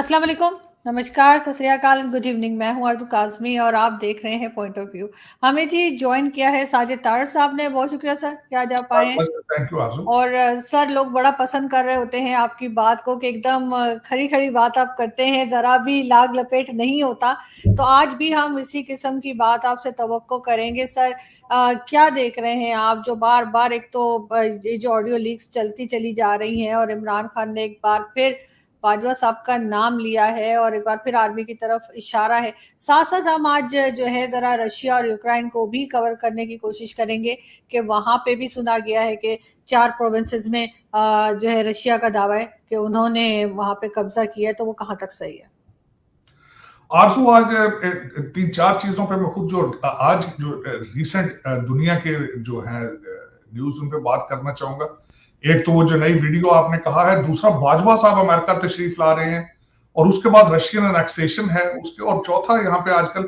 अस्सलाम वालेकुम, नमस्कार, सत श्री अकाल, गुड इवनिंग। मैं हूं आरज़ू काज़मी और आप देख रहे हैं पॉइंट ऑफ व्यू। हमें जी ज्वाइन किया है साजिद तारड़ साहब ने, बहुत शुक्रिया सर कि आज आप आए हैं। थैंक यू आरज़ू। और सर, लोग बड़ा पसंद कर रहे होते हैं आपकी बात को कि एकदम खरी खरी बात आप करते हैं, जरा भी लाग लपेट नहीं होता। तो आज भी हम इसी किस्म की बात आपसे तवक्को करेंगे सर। क्या देख रहे हैं आप जो बार बार, एक तो ये जो ऑडियो लीक्स चलती चली जा रही हैं और इमरान खान ने एक बार फिर बाजवा साहब का नाम लिया है और एक बार फिर आर्मी की तरफ इशारा है। साथ साथ हम आज जो है जरा रशिया और यूक्रेन को भी कवर करने की कोशिश करेंगे कि वहां पे भी सुना गया है कि 4 प्रोविंसेस में जो है रशिया का दावा है कि उन्होंने वहां पे कब्जा किया है, तो वो कहाँ तक सही है? आरज़ू, आज 3-4 चीजों पे मैं खुद जो रिसेंट दुनिया के जो है न्यूज उन पे बात करना चाहूंगा। एक तो वो जो नई वीडियो आपने कहा है, दूसरा बाजवा साहब अमेरिका तशरीफ ला रहे हैं, और उसके बाद रशियन एनेक्सेशन है उसके, और चौथा यहाँ पे आजकल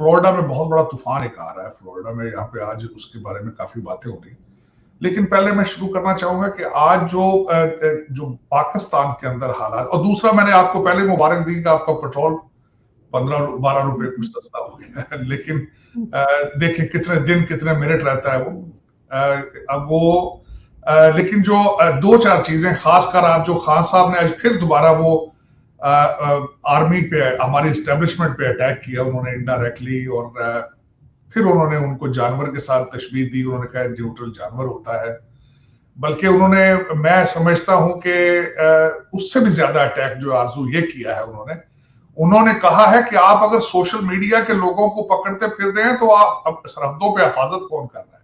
फ्लोरिडा में बहुत बड़ा तूफान एक आ रहा है। फ्लोरिडा में यहाँ पे आज उसके बारे में काफी बातें हो रही। लेकिन पहले मैं शुरू करना चाहूंगा कि आज जो पाकिस्तान के अंदर हालात, और दूसरा मैंने आपको पहले मुबारक दी कि आपका पेट्रोल 15-12 रुपए कुछ सस्ता हो गया है। लेकिन देखिए कितने दिन कितने मिनट रहता है वो। अब वो लेकिन जो 2-4 चीजें, खासकर आप जो खान साहब ने आज फिर दोबारा वो आर्मी पे, हमारी एस्टेब्लिशमेंट पे अटैक किया उन्होंने इनडायरेक्टली, और फिर उन्होंने उनको जानवर के साथ तशबीह दी। उन्होंने कहा न्यूट्रल जानवर होता है, बल्कि उन्होंने, मैं समझता हूं कि उससे भी ज्यादा अटैक जो आरजू ये किया है उन्होंने कहा है कि आप अगर सोशल मीडिया के लोगों को पकड़ते फिर रहे हैं तो आप अब सरहदों पे हिफाजत कौन कर रहा है।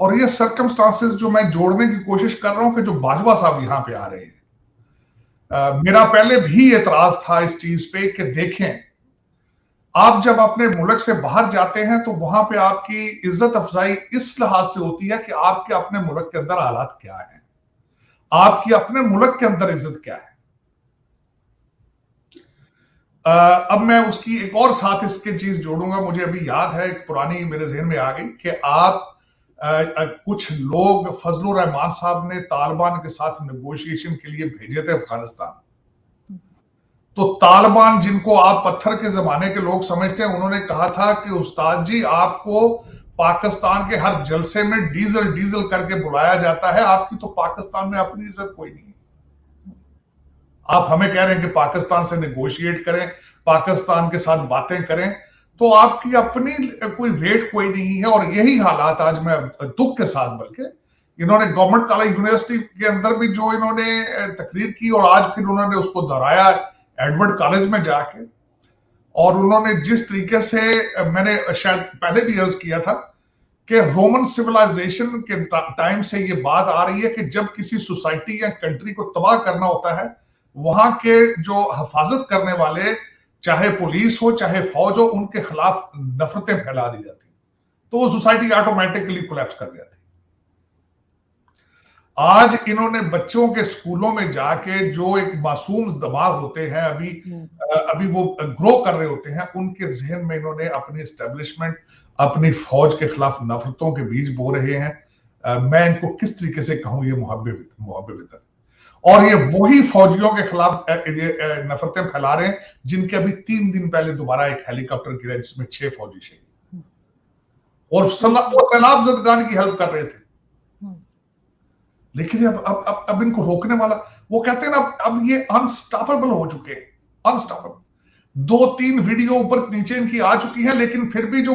और ये सर्कमस्टांसेस जो मैं जोड़ने की कोशिश कर रहा हूं कि जो बाजवा साहब यहां पे आ रहे हैं, मेरा पहले भी एतराज था इस चीज पे कि देखें, आप जब अपने मुल्क से बाहर जाते हैं तो वहां पे आपकी इज्जत अफजाई इस लिहाज से होती है कि आपके अपने मुल्क के अंदर हालात क्या है, आपकी अपने मुल्क के अंदर इज्जत क्या है। अब मैं उसकी एक और साथ इसके चीज जोड़ूंगा। मुझे अभी याद है, एक पुरानी मेरे जहन में आ गई कि आप कुछ लोग फजलुर रहमान साहब ने तालिबान के साथ नेगोशिएशन के लिए भेजे थे अफगानिस्तान। तो तालिबान, जिनको आप पत्थर के जमाने के लोग समझते हैं, उन्होंने कहा था कि उस्ताद जी, आपको पाकिस्तान के हर जलसे में डीजल डीजल करके बुलाया जाता है, आपकी तो पाकिस्तान में अपनी इज्जत कोई नहीं। आप हमें कह रहे हैं कि पाकिस्तान से नेगोशिएट करें, पाकिस्तान के साथ बातें करें, तो आपकी अपनी कोई वेट कोई नहीं है। और यही हालात आज मैं दुख के साथ, बल्कि इन्होंने गवर्नमेंट कॉलेज यूनिवर्सिटी के अंदर भी जो इन्होंने तकरीर की, और आज फिर उन्होंने उसको दोहराया एडवर्ड कॉलेज में जाके, और उन्होंने जिस तरीके से, मैंने शायद पहले भी अर्ज किया था कि रोमन सिविलाइजेशन के टाइम से ये बात आ रही है कि जब किसी सोसाइटी या कंट्री को तबाह करना होता है, वहां के जो हिफाजत करने वाले, चाहे पुलिस हो चाहे फौज हो, उनके खिलाफ नफरतें फैला दी जाती, तो वो सोसाइटी ऑटोमेटिकली कोलैप्स कर जाती। आज इन्होंने बच्चों के स्कूलों में जाके, जो एक मासूम दिमाग होते हैं, अभी वो ग्रो कर रहे होते हैं, उनके जहन में इन्होंने अपनी एस्टेब्लिशमेंट, अपनी फौज के खिलाफ नफरतों के बीज बो रहे हैं। मैं इनको किस तरीके से कहूं, ये मुहब्बत, और ये वही फौजियों के खिलाफ नफरतें फैला रहे हैं जिनके अभी 3 दिन पहले दोबारा एक हेलीकॉप्टर गिरा जिसमें 6 फौजी शहीद, और सैलाब ज़दगान की हेल्प कर रहे थे। लेकिन अब इनको रोकने वाला, वो कहते हैं ना, अब ये अनस्टॉपेबल हो चुके हैं, अनस्टॉपेबल। 2-3 वीडियो ऊपर नीचे इनकी आ चुकी है, लेकिन फिर भी जो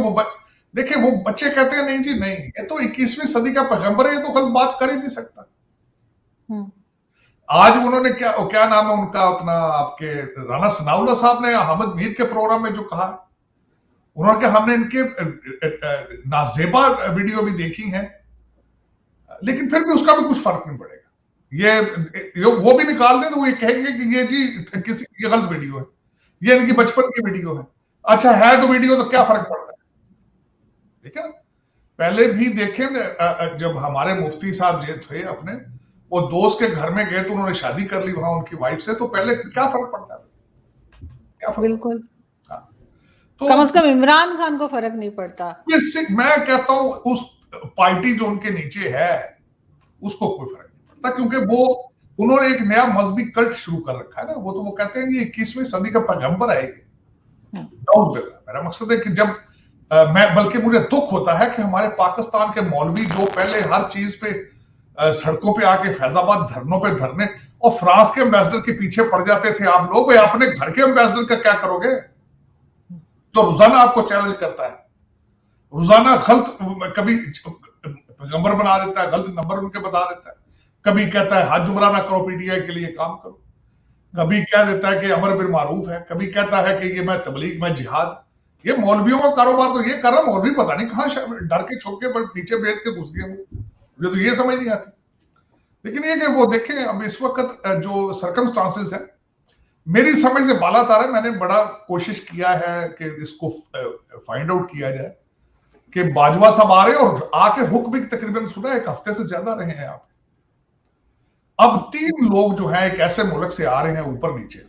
देखिए, वो बच्चे कहते हैं नहीं जी नहीं, ये तो 21वीं सदी का पैगंबर है, ये तो गलत बात कर ही नहीं सकता। आज उन्होंने क्या नाम है उनका, अपना आपके राना सनाउल्लाह साहब ने अहमद मीर के प्रोग्राम में जो कहा, उन्होंने कहा हमने इनके नाजेबा वीडियो भी देखी है, लेकिन फिर भी उसका भी कुछ फर्क नहीं पड़ेगा। ये वो भी निकाल दें तो वो ये कहेंगे कि ये जी ये गलत वीडियो है, ये इनकी बचपन की वीडियो है। अच्छा है तो वीडियो, तो क्या फर्क पड़ता है? ठीक है ना, पहले भी देखें, जब हमारे मुफ्ती साहब जे थे अपने, वो दोस्त के घर में गए तो उन्होंने शादी कर ली वहां उनकी वाइफ से, तो पहले क्या फर्क पड़ता है? क्या फर्क? बिल्कुल। तो कम से कम इमरान खान को फर्क नहीं पड़ता। मैं कहता हूं उस पार्टी जो उनके नीचे है उसको कोई फर्क नहीं पड़ता, क्योंकि वो उन्होंने एक नया मजहबी कल्ट शुरू कर रखा है ना, वो कहते हैं कि 21वीं सदी का पैगंबर आएगी। मेरा मकसद है कि जब बल्कि मुझे दुख होता है कि हमारे पाकिस्तान के मौलवी जो पहले हर चीज पे सड़कों पे आके फैजाबाद धरनों पे धरने और फ्रांस के एम्बेसडर के पीछे पड़ जाते थे, आप लोग अपने घर के एम्बेसडर का क्या करोगे जो रोजाना आपको चैलेंज करता है, रोजाना गलत, कभी पैगंबर बना देता है, गलत नंबर उनके बता देता है, कभी कहता है हाथ जुमरा ना करो, पीटीआई के लिए काम करो, कभी कह देता है कि अमर बिल मारूफ है, कभी कहता है कि ये मैं तबलीग में जिहाद। ये मौलवियों का कारोबार तो ये कर रहा, मौलवी पता नहीं कहां डर के छुप के पीछे बेच के घुस गए, मुझे तो ये समझ नहीं आती। लेकिन ये कि वो देखें अब इस वक्त जो सर्कमस्टांसेस है, मेरी समझ से बाला तार है, मैंने बड़ा कोशिश किया है कि इसको फाइंड आउट किया जाए कि बाजवा साहब आ रहे हैं और आके रुक भी तकरीबन सुना 1 हफ्ते से ज्यादा रहे हैं आप। अब 3 लोग जो है एक ऐसे मुल्क से आ रहे हैं ऊपर नीचे,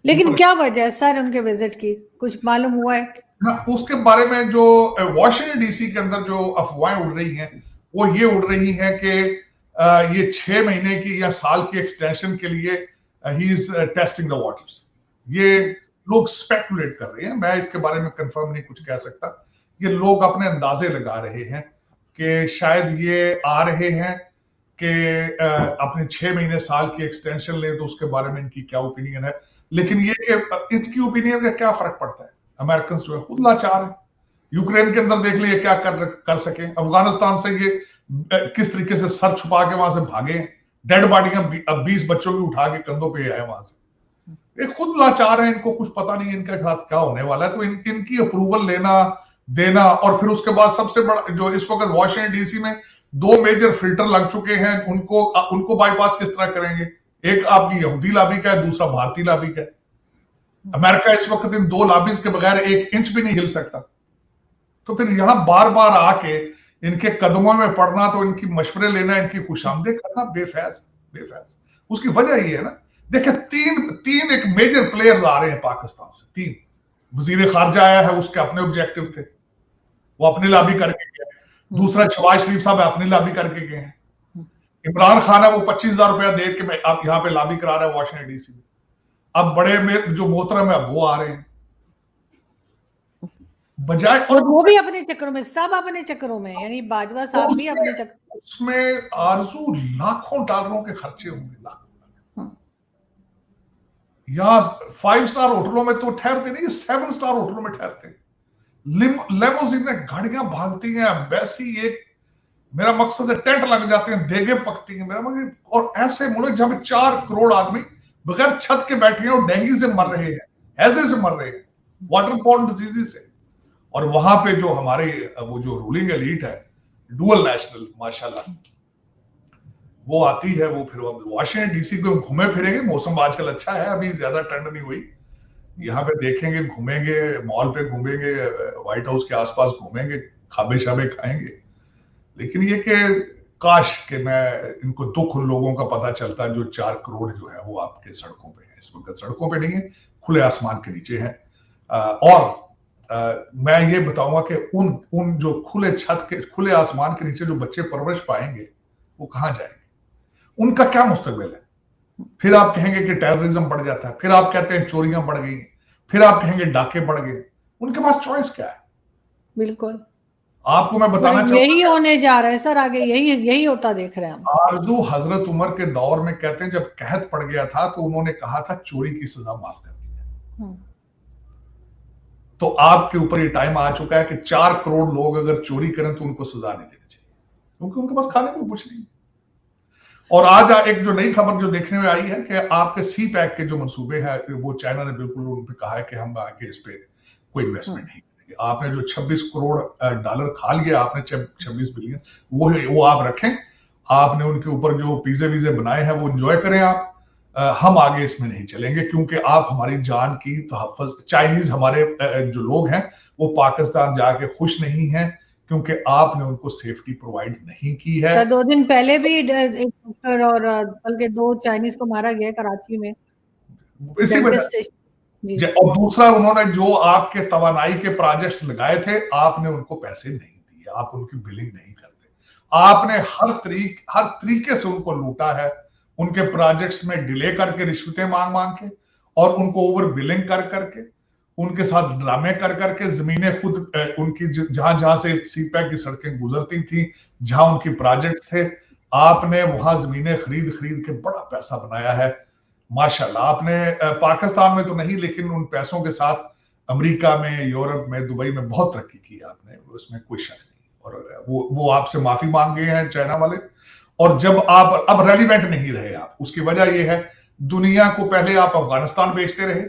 लेकिन क्या वजह है सर उनके विजिट की, कुछ मालूम हुआ है? हाँ, उसके बारे में जो वॉशिंगटन डीसी के अंदर जो अफवाहें उड़ रही हैं वो ये उड़ रही हैं कि ये 6 महीने की या साल की एक्सटेंशन के लिए he is testing the waters. ये लोग स्पेकुलेट कर रहे हैं, मैं इसके बारे में कंफर्म नहीं कुछ कह सकता। ये लोग अपने अंदाजे लगा रहे हैं कि शायद ये आ रहे हैं कि अपने 6 महीने साल की एक्सटेंशन ले, तो उसके बारे में इनकी क्या ओपिनियन है। लेकिन ये कि इसकी ओपिनियन का क्या फर्क पड़ता है, अमेरिकन जो है खुद लाचार है। यूक्रेन के अंदर देख लिए क्या कर सके, अफगानिस्तान से ये किस तरीके से सर छुपा के वहां से भागे, डेड बॉडियां 20 बच्चों की उठा के कंधों पे आए वहां से। ये खुद लाचार है, इनको कुछ पता नहीं इनके साथ क्या होने वाला है। तो इनकी अप्रूवल लेना देना, और फिर उसके बाद सबसे बड़ा जो इस वक्त वॉशिंगटन डीसी में 2 मेजर फिल्टर लग चुके हैं, उनको बाईपास किस तरह करेंगे? एक आपकी यहूदी लाबी का है, दूसरा भारतीय लाबी का है। अमेरिका इस वक्त इन 2 लाबीज के बगैर 1 इंच भी नहीं हिल सकता। तो फिर यहां बार बार आके इनके कदमों में पड़ना, तो इनकी मशवरे लेना, इनकी खुशामदीद करना बेफैज। उसकी वजह ये है ना, देखिए तीन एक मेजर प्लेयर्स आ रहे हैं पाकिस्तान से। 3 वजीर खारजा आया है, उसके अपने ऑब्जेक्टिव थे, वो अपनी लाबी करके गए। दूसरा शहबाज शरीफ साहब अपनी लाबी करके गए हैं। इमरान खान है वो 25,000 रुपया दे के आप यहाँ पे लाबी करा रहे हैं वॉशिंगटन डीसी में। अब बड़े में जो मोहतरम है वो आ रहे हैं बजाय, और वो भी अपने चक्करों में, सब अपने चक्करों में, यानी बाजवा साहब भी अपने चक्कर। उसमें आरजू लाखों डॉलरों के खर्चे होंगे, लाखों। यहाँ 5 स्टार होटलों में तो ठहरते नहीं, 7 स्टार होटलों में ठहरते। लेमोजीनें गाड़ियां भागती हैं, वैसी एक, मेरा मकसद है टेंट लग जाते हैं, देगे पकती हैं, मेरा मकसद। और ऐसे मुल्क जहां 4 करोड़ आदमी बगैर छत के बैठे हैं और डेंगू से मर रहे हैं, हैजे से मर रहे हैं, वाटर बॉर्न डिजीज से। और वहां पे जो हमारे वो जो रूलिंग एलीट है, डुअल नेशनल माशाल्लाह, वो आती है, वो फिर वॉशिंगटन डीसी को घूमे फिरेंगे। मौसम आजकल अच्छा है, अभी ज्यादा ठंड नहीं हुई। यहाँ पे देखेंगे, घूमेंगे, मॉल पे घूमेंगे, व्हाइट हाउस के आसपास घूमेंगे, खाबे शाबे खाएंगे। लेकिन ये कि काश कि मैं इनको दुख उन लोगों का पता चलता जो 4 करोड़ जो है वो आपके सड़कों पे है। इस वक्त सड़कों पे नहीं है, खुले आसमान के नीचे है। और मैं ये बताऊंगा कि उन जो खुले छत के, खुले आसमान के नीचे जो बच्चे परवरिश पाएंगे वो कहां जाएंगे, उनका क्या मुस्तकबिल है। फिर आप कहेंगे कि टेररिज्म बढ़ जाता है, फिर आप कहते हैं चोरियां बढ़ गई, फिर आप कहेंगे डाके बढ़ गए। उनके पास चॉइस क्या है? बिल्कुल, आपको मैं बताना चाहूंगा, यही होने जा रहा है सर, आगे यही होता देख रहे हैं हम। आरजू हजरत उमर के दौर में कहते हैं जब कहत पड़ गया था तो उन्होंने कहा था चोरी की सजा माफ कर दी। तो आपके ऊपर ये टाइम आ चुका है कि 4 करोड़ लोग अगर चोरी करें तो उनको सजा नहीं देनी चाहिए, क्योंकि उनके पास खाने को कुछ नहीं। और आज एक जो नई खबर जो देखने में आई है कि आपके सी पैक के जो मंसूबे हैं, वो चाइना ने बिल्कुल उन पे कहा है कि हम आगे इस पे कोई इन्वेस्टमेंट नहीं करेंगे। आपने जो 26 करोड़ डॉलर खा लिया, आपने 26 बिलियन, वो आप रखें। आपने उनके ऊपर जो पिज़्ज़े वीज़े बनाए हैं वो एंजॉय करें आप। हम आगे इसमें नहीं चलेंगे, क्योंकि आप हमारी जान की तहफ़्फ़ुज़, चाइनीज हमारे जो लोग हैं वो पाकिस्तान जाके खुश नहीं हैं, क्योंकि आपने उनको सेफ्टी प्रोवाइड नहीं की है। 2 दिन पहले भी एक डॉक्टर और बल्कि 2 चाइनीज को मारा गया कराची में, इसी वजह। और दूसरा, उन्होंने जो आपके तवानाई के प्रोजेक्ट्स लगाए थे, आपने उनको पैसे नहीं दिए, आप उनकी बिलिंग नहीं करते, आपने हर तरीके से उनको लूटा है। उनके प्रोजेक्ट्स में डिले करके, रिश्वतें मांग मांग के, और उनको ओवर बिलिंग कर करके, उनके साथ ड्रामे कर करके, जमीनें खुद उनकी जहां जहां से सीपैक की सड़कें गुजरती थी, जहां उनकी प्रोजेक्ट थे, आपने वहां जमीनें खरीद खरीद के बड़ा पैसा बनाया है माशाल्लाह। आपने पाकिस्तान में तो नहीं, लेकिन उन पैसों के साथ अमेरिका में, यूरोप में, दुबई में बहुत तरक्की की आपने, उसमें कोई शक नहीं। और वो आपसे माफी मांग गए हैं चाइना वाले। और जब आप अब रेलिवेंट नहीं रहे आप, उसकी वजह यह है, दुनिया को पहले आप अफगानिस्तान बेचते रहे,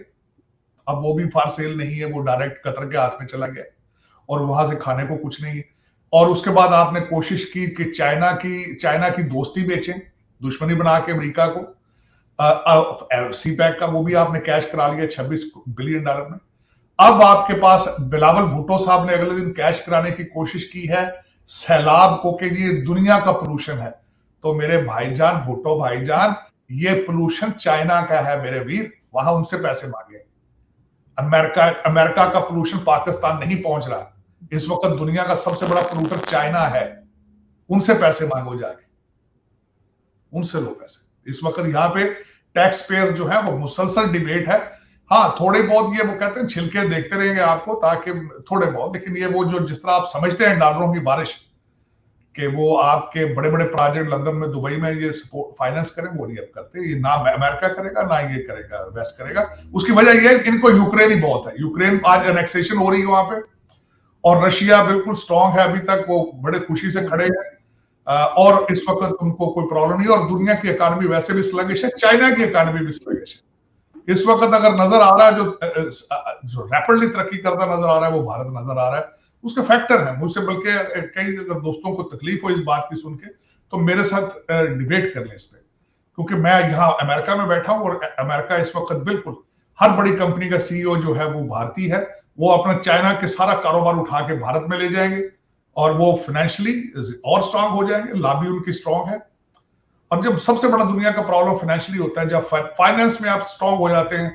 अब वो भी फॉर सेल नहीं है, वो डायरेक्ट कतर के हाथ में चला गया और वहां से खाने को कुछ नहीं है। और उसके बाद आपने कोशिश की कि चाइना की दोस्ती बेचें, दुश्मनी बना के अमेरिका को। सीपैक का वो भी आपने कैश करा लिया $26 बिलियन में। अब आपके पास बिलावल भुट्टो साहब ने अगले दिन कैश कराने की कोशिश की है सैलाब को, कि ये दुनिया का पोल्यूशन है। तो मेरे भाईजान, भुट्टो भाईजान, ये पोल्यूशन चाइना का है मेरे वीर, वहां उनसे पैसे मांगे। अमेरिका का पोल्यूशन पाकिस्तान नहीं पहुंच रहा। इस वक्त दुनिया का सबसे बड़ा पोल्यूटर चाइना है, उनसे पैसे मांगो जाके, उनसे लो पैसे। इस वक्त यहाँ पे टैक्स पेयर जो है वो मुसलसल डिबेट है। हाँ, थोड़े बहुत ये वो कहते हैं छिलके देखते रहेंगे आपको, ताकि थोड़े बहुत, लेकिन ये वो जो जिस तरह आप समझते हैं डॉलरों की बारिश, कि वो आपके बड़े बड़े प्रोजेक्ट लंदन में, दुबई में ये सपोर्ट फाइनेंस करें, वो नहीं अब करते। ये ना अमेरिका करेगा, ना ये करेगा, वेस्ट करेगा। उसकी वजह ये है कि इनको यूक्रेन ही बहुत है। यूक्रेन आज एनेक्सेशन हो रही है वहां पे, और रशिया बिल्कुल स्ट्रांग है, अभी तक वो बड़े खुशी से खड़े हैं, और इस वक्त उनको कोई प्रॉब्लम नहीं। और दुनिया की इकोनॉमी वैसे भी स्लगिश है, चाइना की इकोनॉमी भी स्लगिश है। इस वक्त अगर नजर आ रहा है जो रैपिडली तरक्की करता नजर आ रहा है, वो भारत नजर आ रहा है। उसके फैक्टर हैं, मुझसे बल्कि कई अगर दोस्तों को तकलीफ हो इस बात की सुन के, तो मेरे साथ डिबेट कर लें इस पे, क्योंकि मैं यहाँ अमेरिका में बैठा हूं, और अमेरिका इस वक्त बिल्कुल हर बड़ी कंपनी का सीईओ जो है वो भारतीय है। वो अपना चाइना के सारा कारोबार उठा के भारत में ले जाएंगे, और वो फाइनेंशियली और स्ट्रांग हो जाएंगे, लॉबी उनकी स्ट्रांग है। और जब सबसे बड़ा दुनिया का प्रॉब्लम फाइनेंशियली होता है, जब फाइनेंस में आप स्ट्रांग हो जाते हैं,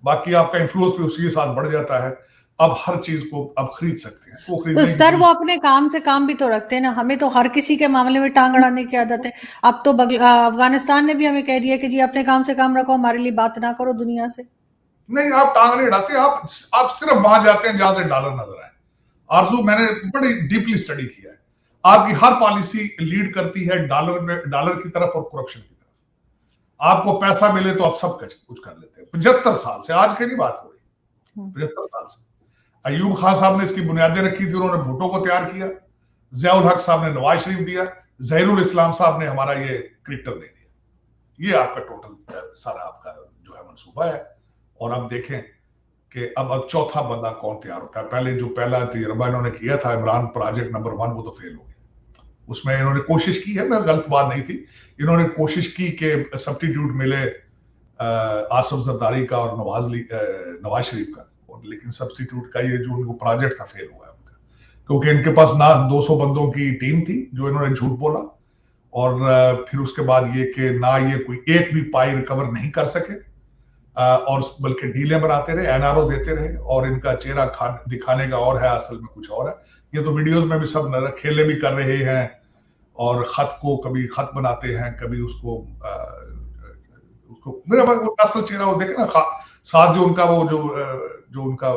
बाकी आपका इन्फ्लुएंस भी उसी के साथ बढ़ जाता है। अब हर चीज को अब खरीद सकते हैं, वो तो सर वो अपने काम से काम भी तो रखते हैं ना, हमें तो हर किसी के मामले में टांग अड़ाने की आदत है। अब तो अफगानिस्तान ने भी हमें कह दिया कि जी अपने काम से काम रखो, हमारे लिए बात ना करो दुनिया से। नहीं, आप टांग नहीं अड़ाते, आप सिर्फ वहां जाते हैं जहां से डॉलर नजर आए। आरजू, मैंने बड़ी डीपली स्टडी किया है, आपकी हर पॉलिसी लीड करती है डॉलर की तरफ और करप्शन की तरफ। आपको पैसा मिले तो आप सब कुछ कर लेते हैं। 75 साल से, आज की नहीं बात हो रही, 75 साल से अयूब खान साहब ने इसकी बुनियादें रखी थी, उन्होंने भुट्टो को तैयार किया, ज़ियाउल हक साहब ने नवाज शरीफ दिया, ज़हीरुल इस्लाम साहब ने हमारा ये क्रिकेटर दे दिया। ये आपका टोटल सारा आपका जो है मंसूबा है। और अब देखें कि अब चौथा बंदा कौन तैयार होता है। पहले जो पहला तजर्बा इन्होंने किया था इमरान प्रोजेक्ट नंबर 1, वो तो फेल हो गया। उसमें इन्होंने कोशिश की है, मैं गलत बात नहीं थी, इन्होंने कोशिश की कि सब्स्टिट्यूट मिले आसिफ जरदारी का और नवाज शरीफ का, लेकिन सब्स्टिट्यूट का ये जो उनको प्रोजेक्ट था फेल हुआ है उनका, क्योंकि इनके पास ना 200 बंदों की टीम थी, जो इन्होंने झूठ बोला, और फिर उसके बाद ये कि ना ये कोई एक भी पाई रिकवर नहीं कर सके, और बल्कि डीलें बनाते रहे, एनआरओ देते रहे, और इनका चेहरा दिखाने का और है, असल में कुछ और है। ये तो वीडियोस में भी सब खेले भी कर रहे हैं, और खत को कभी खत बनाते हैं, कभी उसको मेरा असल चेहरा वो देखे ना, साथ जो उनका वो जो उनका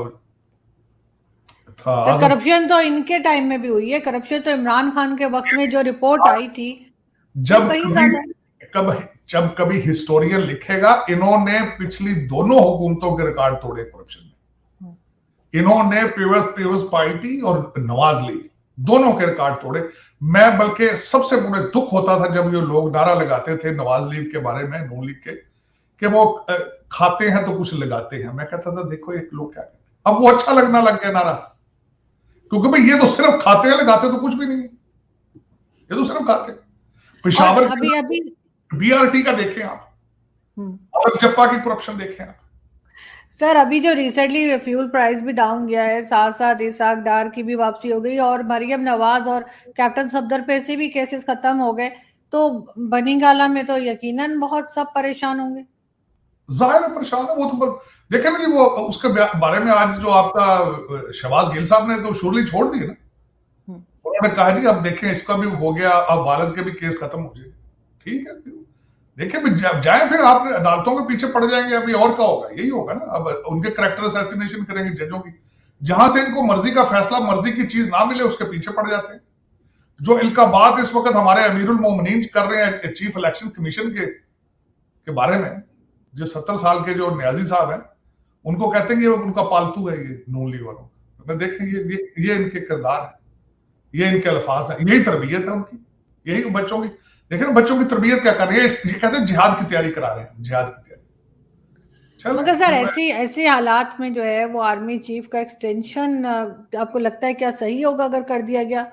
था। करप्शन तो इनके टाइम में भी हुई है, करप्शन तो इमरान खान के वक्त में जो रिपोर्ट आई थी, जब कभी हिस्टोरियन लिखेगा इन्होंने पिछली दोनों हुकूमतों के रिकॉर्ड तोड़े करप्शन में। इन्होंने पीपल्स पार्टी और नवाज लीग दोनों के रिकॉर्ड तोड़े। मैं बल्कि सबसे बड़े दुख होता था जब ये लोग नारा लगाते थे नवाज लीग के बारे में, नून लीग के, कि वो खाते हैं तो कुछ लगाते हैं। मैं कहता था देखो एक लोग क्या कहते हैं, अब वो अच्छा लगना लग गया नारा, क्योंकि भाई ये तो सिर्फ खाते हैं, लगाते तो कुछ भी नहीं, ये तो सिर्फ खाते हैं। पेशावर अभी बीआरटी का देखें आप, और जप्पा की करप्शन देखें आप। सर अभी जो रिसेंटली फ्यूल प्राइस भी डाउन गया है, साथ साथ इसाक डार की भी वापसी हो गई, और मरियम नवाज और कैप्टन सफदर पे से भी केसेस खत्म हो गए, तो बनिंगाला में तो यकीनन बहुत सब परेशान होंगे। जाहिर है परेशान है, वो तो देखे ना जी, वो उसके बारे में आज जो आपका शहबाज गिल साहब ने तो शुरली छोड़ दी ना, उन्होंने कहा जी अब देखें इसका भी हो गया, अब वालिद के भी केस खत्म हो जाए, ठीक है। देखिए जाए फिर आप अदालतों के पीछे पड़ जाएंगे, अभी और क्या होगा, यही होगा ना। अब उनके करेक्टर असैसिनेशन करेंगे जजों की, जहां से इनको मर्जी का फैसला, मर्जी की चीज ना मिले उसके पीछे पड़ जाते हैं। जो इनका बात इस वक्त हमारे अमीरुल मोमिनीन कर रहे हैं चीफ इलेक्शन कमीशन के बारे में, जो 70 साल के जो न्याजी साहब हैं, उनको कहते हैं कि उनका पालतू है ये नून लीग वालों। मैं देखें ये इनके किरदार है, ये इनके अल्फाज है, यही तरबियत है उनकी, यही बच्चों की। देखें बच्चों की तरबियत क्या कर रही है, ये कहते हैं जिहाद की तैयारी करा रहे हैं, जिहाद की तैयारी। मगर सर ऐसी ऐसे हालात में जो है वो आर्मी चीफ का एक्सटेंशन आपको लगता है क्या सही होगा अगर कर दिया गया?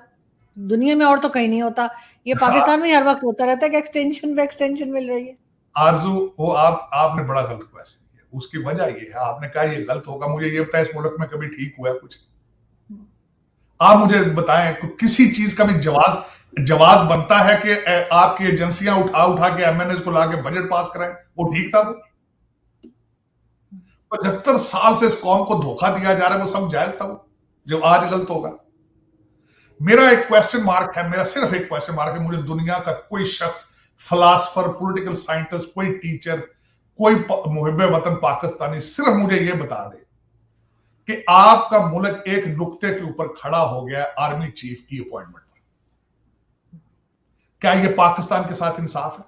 दुनिया में और तो कहीं नहीं होता, ये पाकिस्तान में हर वक्त होता रहता है कि एक्सटेंशन पे एक्सटेंशन मिल रही है। आरजू, वो आपने बड़ा गलत क्वेश्चन किया। उसकी वजह ये है, आपने कहा ये गलत होगा, मुझे ये पता है इस मुल्क में कभी ठीक हुआ है कुछ? आप मुझे बताएं किसी चीज का भी जवाब बनता है कि आपकी एजेंसियां उठा के एमएनएस को लाके बजट पास कराएं, वो ठीक था? वो 75 साल से इस कौम को धोखा दिया जा रहा है, वो सब जायज था वो, जो आज गलत होगा? मेरा एक क्वेश्चन मार्क है, मेरा सिर्फ एक क्वेश्चन मार्क है। मुझे दुनिया का कोई शख्स, फिलासफर, पॉलिटिकल साइंटिस्ट, कोई टीचर, कोई मुहिब्बे वतन पाकिस्तानी सिर्फ मुझे यह बता दे कि आपका मुल्क एक नुक्ते के ऊपर खड़ा हो गया आर्मी चीफ की अपॉइंटमेंट पर। क्या यह पाकिस्तान के साथ इंसाफ है?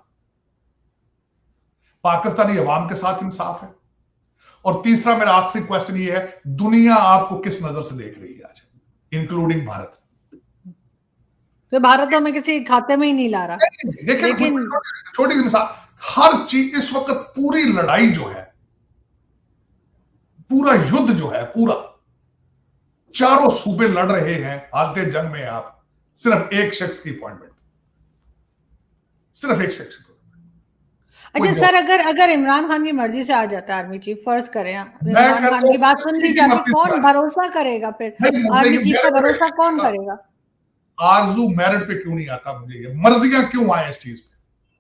पाकिस्तानी अवाम के साथ इंसाफ है? और तीसरा मेरा आखिरी क्वेश्चन यह है, दुनिया आपको किस नजर से देख रही है आज, इंक्लूडिंग भारत? तो भारत तो हमें किसी खाते में ही नहीं ला रहा। लेकिन छोटी सी मिसाल, हर चीज इस वक्त, पूरी लड़ाई जो है, पूरा युद्ध जो है, पूरा चारों सूबे लड़ रहे हैं हालते जंग में, आप सिर्फ एक शख्स की अपॉइंटमेंट, सिर्फ एक शख्स। अच्छा सर, अगर इमरान खान की मर्जी से आ जाता है आर्मी चीफ, फर्ज करें इमरान खान की बात सुन ली जाती, कौन भरोसा करेगा फिर? आर्मी चीफ का भरोसा कौन करेगा? आरजू मेरिट पे क्यों नहीं आता? मुझे ये मर्जियां क्यों आए इस चीज पे?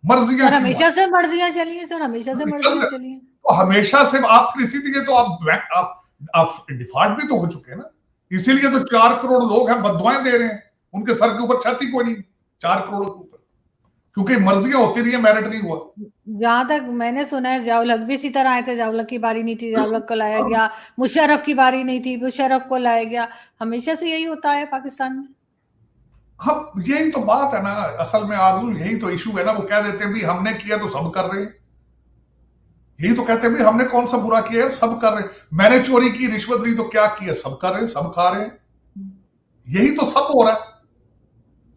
मर्जियां सर हमेशा से मर्जियां चली हैं, सर हमेशा से मर्जियां चली हैं। तो हमेशा से आप इसीलिए तो आप डिफॉल्ट भी तो हो चुके हैं ना, इसीलिए तो 4 करोड़ लोग हैं बददुआएं दे रहे हैं, उनके सर के ऊपर छाती कोई नहीं, 4 करोड़ के ऊपर, क्योंकि मर्जियां होती रही है, मेरिट नहीं हुआ। जहां तक मैंने सुना है जियाउल हक भी इसी तरह आए थे, जियाउल हक की बारी नहीं थी, जियाउल हक को लाया गया। मुशर्रफ की बारी नहीं थी, मुशर्रफ को लाया गया। हमेशा से यही होता है पाकिस्तान में। हाँ, यही तो बात है ना, असल में आरजू यही तो इशू है ना। वो कह देते हैं भी हमने किया तो सब कर रहे हैं, यही तो कहते हैं भी हमने कौन सा बुरा किया है, सब कर रहे हैं। मैंने चोरी की, रिश्वत ली तो क्या किया, सब कर रहे हैं, सब खा रहे हैं, यही तो सब हो रहा है,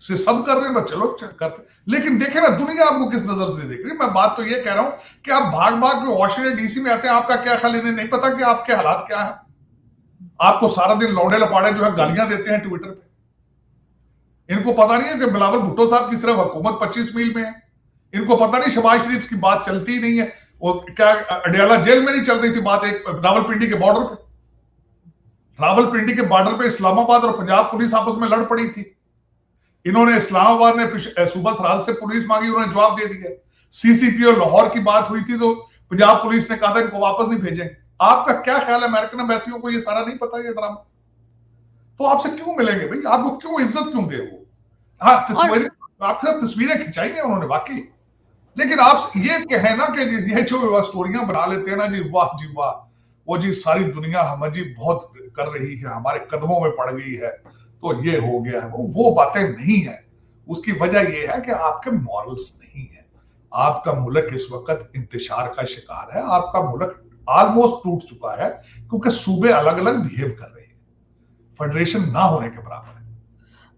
से सब कर रहे हैं, चलो करते। लेकिन देखे ना दुनिया आपको किस नजर से देख रही है। मैं बात तो ये कह रहा हूं कि आप भाग भाग में वॉशिंगटन डीसी में आते हैं, आपका क्या ख्याल, इन्हें नहीं पता कि आपके हालात क्या है? आपको सारा दिन लौड़े लपाड़े जो है गालियां देते हैं ट्विटर पे, इनको पता नहीं है कि बिलावल भुट्टो साहब की सिर्फ हुकूमत 25 मील में है। इनको पता नहीं शहबाज शरीफ की बात चलती ही नहीं है। वो क्या अडियाला जेल में नहीं चल रही थी बात, एक रावलपिंडी के बॉर्डर पे, रावलपिंडी के बॉर्डर पे इस्लामाबाद और पंजाब पुलिस आपस में लड़ पड़ी थी। इन्होंने, इस्लामाबाद ने सूबा सरहद से पुलिस मांगी, उन्होंने जवाब दे दिया। सीसीपीओ लाहौर की बात हुई थी तो पंजाब पुलिस ने कहा था इनको वापस नहीं भेजेंगे। आपका क्या ख्याल है, अमेरिकन एम्बेसियों को ये सारा नहीं पता, ये ड्रामा? तो आपसे क्यों मिलेंगे भाई, आपको क्यों इज्जत क्यों दे वो? हाँ, तस्वीरें, आपके साथ तस्वीरें खिंचाई हैं उन्होंने वाकई, लेकिन आप ये कहें ना कि ये जो स्टोरियां बना लेते हैं ना जी, वाह जी वाह, वो जी सारी दुनिया हम जी बहुत कर रही है, हमारे कदमों में पड़ गई है, तो ये हो गया है, वो बातें नहीं है। उसकी वजह ये है कि आपके मॉरल्स नहीं है। आपका मुल्क इस वक्त इंतशार का शिकार है, आपका मुल्क ऑलमोस्ट टूट चुका है, क्योंकि सूबे अलग अलग बिहेव कर रहे हैं, फेडरेशन ना होने के बराबर है।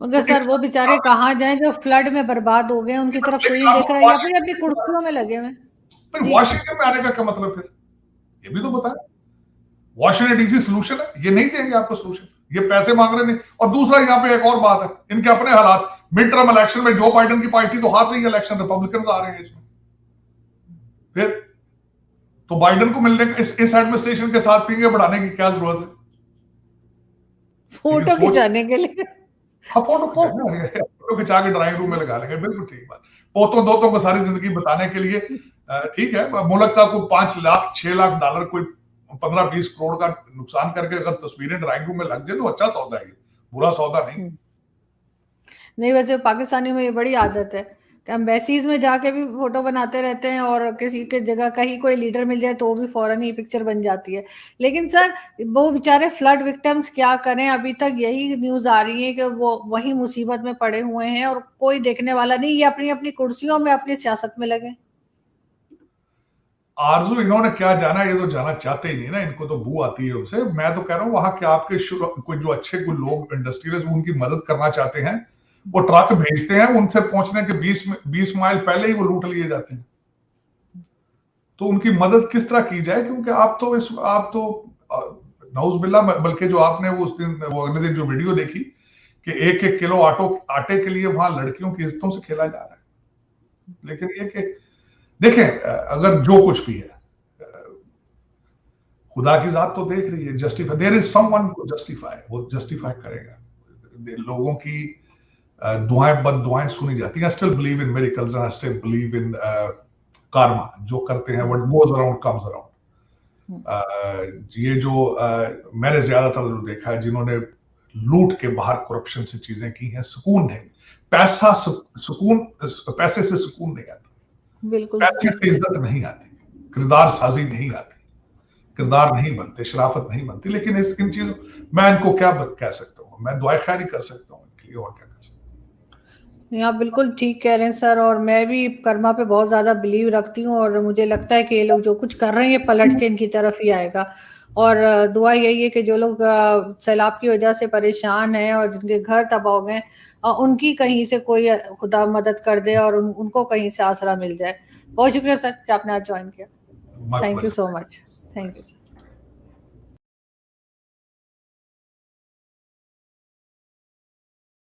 मगर सर वो बेचारे कहाँ जाएं जो फ्लड में बर्बाद हो गए, उनकी तरफ कोई नहीं देख रहा है, या फिर अपनी कुर्सियों में लगे हुए। फिर वॉशिंगटन में आने का क्या मतलब? फिर ये भी तो बताएं, वॉशिंगटन डीसी सोल्यूशन है? ये नहीं देंगे आपको सोल्यूशन, ये पैसे मांग रहे नहीं। और दूसरा यहाँ पे एक और बात है, इनके अपने हालात, मिड टर्म इलेक्शन में जो बाइडेन की पार्टी तो हार रही है इलेक्शन, रिपब्लिकन आ रहे हैं इसमें, फिर तो बाइडेन को मिलने इस एडमिनिस्ट्रेशन के साथ पींगे बढ़ाने की क्या जरूरत है? फोटो खिंचाने के लिए। हाँ, फोटो खिंचा के ड्राइंग रूम में लगा लेंगे, बिल्कुल ठीक बात। पोतों दोतों को सारी जिंदगी बताने के लिए ठीक है। मुल्क का कोई 5 लाख 6 लाख डॉलर, कोई 15-20 करोड़ का नुकसान करके अगर तस्वीरें ड्राइंग रूम में लग जाए तो अच्छा सौदा है, बुरा सौदा नहीं। नहीं, वैसे पाकिस्तानी में ये बड़ी आदत है, एम्बेसीज में जाके भी फोटो बनाते रहते हैं, और किसी के जगह कहीं कोई लीडर मिल जाए तो भी फौरन ही पिक्चर बन जाती है। लेकिन सर, वो बेचारे फ्लड विक्टिम्स क्या करें? अभी तक यही न्यूज आ रही है कि वो वही मुसीबत में पड़े हुए हैं और कोई देखने वाला नहीं, ये अपनी अपनी कुर्सियों में अपनी सियासत में लगे। आरजू इन्होंने क्या जाना, ये तो जाना चाहते ही नहीं ना, इनको तो बू आती है उनसे। मैं तो कह रहा हूँ वहां के आपके कोई जो अच्छे कोई लोग इंडस्ट्रियलिस्ट उनकी मदद करना चाहते हैं, वो ट्रक भेजते हैं, उनसे पहुंचने के 20 माइल पहले ही वो लूट लिए जाते हैं। तो उनकी मदद किस तरह की जाए? क्योंकि आप तो नौज बिल्ला, बल्कि जो आपने वो उस दिन वो अगले दिन जो वीडियो देखी कि 1-1 किलो आटे के लिए वहां लड़कियों की इज्जतों से खेला जा रहा है। लेकिन एक देखें, अगर जो कुछ भी है, खुदा की जात तो देख रही है, justify, there is someone to justify, वो जस्टिफाई करेगा। लोगों की दुआएं बद दुआएं सुनी जाती हैं। I still believe in miracles and I still believe in karma. जो करते हैं, what goes around comes around. ये जो मैंने ज्यादातर जो देखा है, जिन्होंने लूट के बाहर करप्शन से चीजें की हैं, सुकून नहीं, पैसे से सुकून नहीं आता, बिल्कुल, पैसे से इज्जत नहीं आती, किरदार साजी नहीं आती, किरदार नहीं बनते, शराफत नहीं बनती। लेकिन इन चीजों मैं इनको क्या कह सकता हूँ? मैं दुआ खैर ही कर सकता हूँ इनके लिए, और क्या कर सकता हूँ। नहीं, आप बिल्कुल ठीक कह रहे हैं सर, और मैं भी कर्मा पे बहुत ज्यादा बिलीव रखती हूँ, और मुझे लगता है कि ये लोग जो कुछ कर रहे हैं ये पलट के इनकी तरफ ही आएगा। और दुआ यही है कि जो लोग सैलाब की वजह से परेशान हैं और जिनके घर तबाह हो गए, उनकी कहीं से कोई खुदा मदद कर दे और उनको कहीं से आसरा मिल जाए। बहुत शुक्रिया सर कि आपने आज ज्वाइन किया। Thank you so much. Thank you sir.